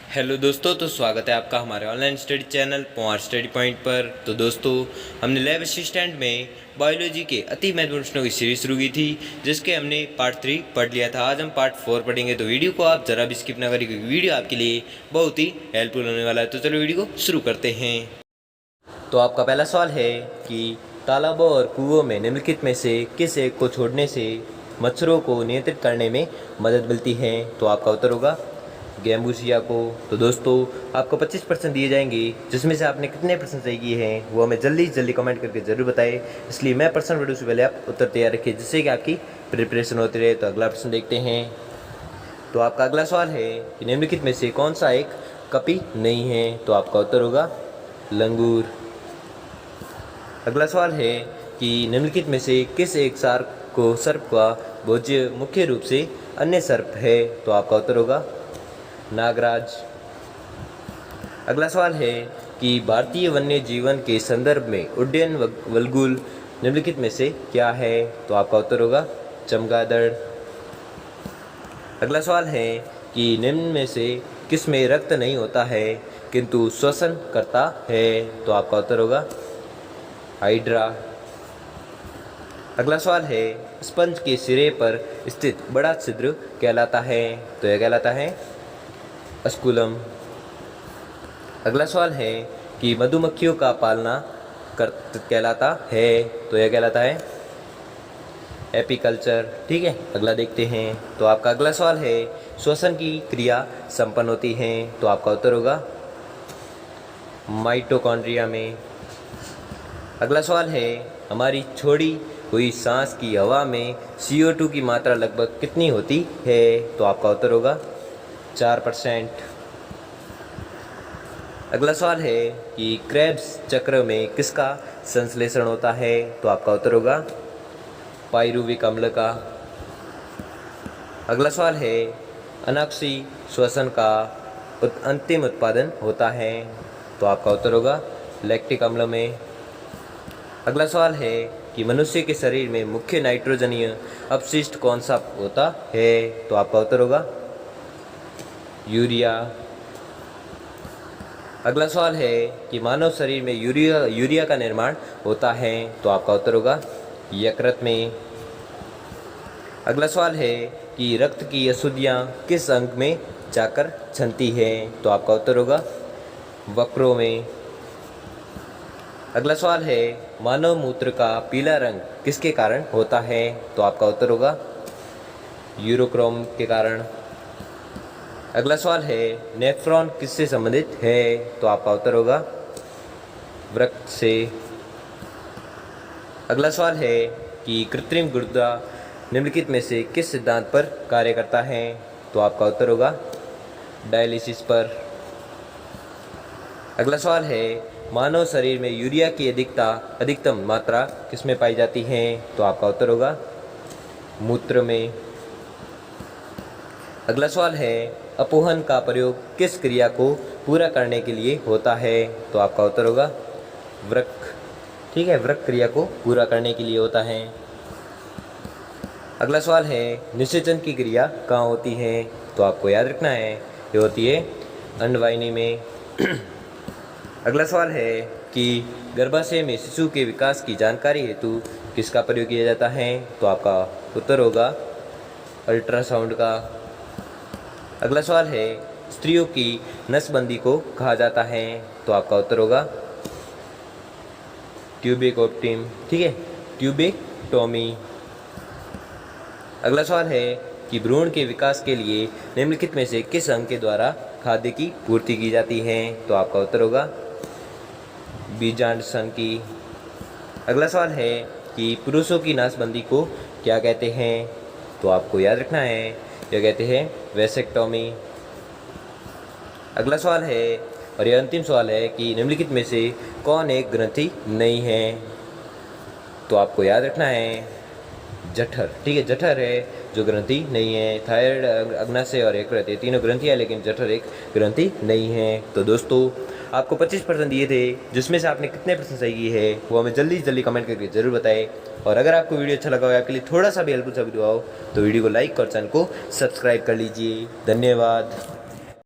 Hello दोस्तों, तो स्वागत है आपका हमारे online study channel power study point पर। तो दोस्तों, हमने लैब असिस्टेंट में बायोलॉजी के अति महत्वपूर्ण प्रश्नों की सीरीज शुरू की थी, जिसके हमने पार्ट 3 पढ़ लिया था। आज हम पार्ट 4 पढ़ेंगे, तो वीडियो को आप ज़रा भी स्किप ना करिए क्योंकि वीडियो आपके लिए बहुत ही हेल्पफुल होने वाला है। तो चलो वीडियो को शुरू करते हैं। तो आपका पहला सवाल है कि तालाबों और कुओं में निम्नलिखित में से किस एक को छोड़ने से मच्छरों को नियंत्रित करने में मदद मिलती है। तो आपका उत्तर होगा गैम्बूसिया को। तो दोस्तों, आपको 25% दिए जाएंगे, जिसमें से आपने कितने परसेंट सही किए हैं वो हमें जल्दी कमेंट करके ज़रूर बताएं। इसलिए मैं परसेंट वीडियो से पहले आप उत्तर तैयार रखिए, जिससे कि आपकी प्रिपरेशन होती रहे। तो अगला प्रश्न देखते हैं। तो आपका अगला सवाल है कि निम्नलिखित में से कौन सा एक कपी नहीं है। तो आपका उत्तर होगा लंगूर। अगला सवाल है कि निम्नलिखित में से किस एक सर्प का भोज्य मुख्य रूप से अन्य सर्प है। तो आपका उत्तर होगा नागराज। अगला सवाल है कि भारतीय वन्य जीवन के संदर्भ में उड्डयन वल्गुल निम्नलिखित में से क्या है। तो आपका उत्तर होगा चमगादड़। अगला सवाल है कि निम्न में से किस में रक्त नहीं होता है किंतु श्वसन करता है। तो आपका उत्तर होगा हाइड्रा। अगला सवाल है स्पंज के सिरे पर स्थित बड़ा छिद्र कहलाता है। तो यह कहलाता है अस्कुलम। अगला सवाल है कि मधुमक्खियों का पालना कहलाता है। तो यह कहलाता है एपीकल्चर। ठीक है, अगला देखते हैं। तो आपका अगला सवाल है श्वसन की क्रिया संपन्न होती है। तो आपका उत्तर होगा माइटोकॉन्ड्रिया में। अगला सवाल है हमारी छोड़ी हुई सांस की हवा में CO2 की मात्रा लगभग कितनी होती है। तो आपका उत्तर होगा 4%। अगला सवाल है कि क्रेब्स चक्र में किसका संश्लेषण होता है। तो आपका उत्तर होगा पाइरुविक अम्ल का। अगला सवाल है अनाक्षी श्वसन का अंतिम उत्पादन होता है। तो आपका उत्तर होगा लैक्टिक अम्ल में। अगला सवाल है कि मनुष्य के शरीर में मुख्य नाइट्रोजनीय अपशिष्ट कौन सा होता है। तो आपका उत्तर होगा यूरिया। अगला सवाल है कि मानव शरीर में यूरिया का निर्माण होता है। तो आपका उत्तर होगा यकृत में। अगला सवाल है कि रक्त की अशुद्धियाँ किस अंग में जाकर छनती है। तो आपका उत्तर होगा वक्रों में। अगला सवाल है मानव मूत्र का पीला रंग किसके कारण होता है। तो आपका उत्तर होगा यूरोक्रोम के कारण। अगला सवाल है नेफ्रॉन किससे संबंधित है। तो आपका उत्तर होगा वृक्क से। अगला सवाल है कि कृत्रिम गुर्दा निम्नलिखित में से किस सिद्धांत पर कार्य करता है। तो आपका उत्तर होगा डायलिसिस पर। अगला सवाल है मानव शरीर में यूरिया की अधिकतम मात्रा किसमें पाई जाती है। तो आपका उत्तर होगा मूत्र में। अगला सवाल है अपोहन का प्रयोग किस क्रिया को पूरा करने के लिए होता है। तो आपका उत्तर होगा वृक्क। ठीक है, वृक्क क्रिया को पूरा करने के लिए होता है। अगला सवाल है निषेचन की क्रिया कहाँ होती है। तो आपको याद रखना है ये होती है अंडवाहिनी में। अगला सवाल है कि गर्भाशय में शिशु के विकास की जानकारी हेतु किसका प्रयोग किया जाता है। तो आपका उत्तर होगा अल्ट्रासाउंड का। अगला सवाल है स्त्रियों की नसबंदी को कहा जाता है। तो आपका उत्तर होगा ट्यूबेक्टोमी। ठीक है, ट्यूबेक्टोमी। अगला सवाल है कि भ्रूण के विकास के लिए निम्नलिखित में से किस अंग के द्वारा खाद्य की पूर्ति की जाती है। तो आपका उत्तर होगा बीजांड संकी। अगला सवाल है कि पुरुषों की नासबंदी को क्या कहते हैं। तो आपको याद रखना है यह कहते हैं वेसेक्टोमी। अगला सवाल है और यह अंतिम सवाल है कि निम्नलिखित में से कौन एक ग्रंथि नहीं है। तो आपको याद रखना है जठर। ठीक है, जठर है जो ग्रंथि नहीं है। थायराइड, अग्नाशय और यकृत ये तीनों ग्रंथियाँ, लेकिन जठर एक ग्रंथि नहीं है। तो दोस्तों, आपको 25% दिए थे, जिसमें से आपने कितने परसेंट सही किए हैं वो हमें जल्दी कमेंट करके ज़रूर बताएं। और अगर आपको वीडियो अच्छा लगा हो, आपके लिए थोड़ा सा भी हेल्पफुल साबित हुआ हो, तो वीडियो को लाइक और चैनल को सब्सक्राइब कर लीजिए। धन्यवाद।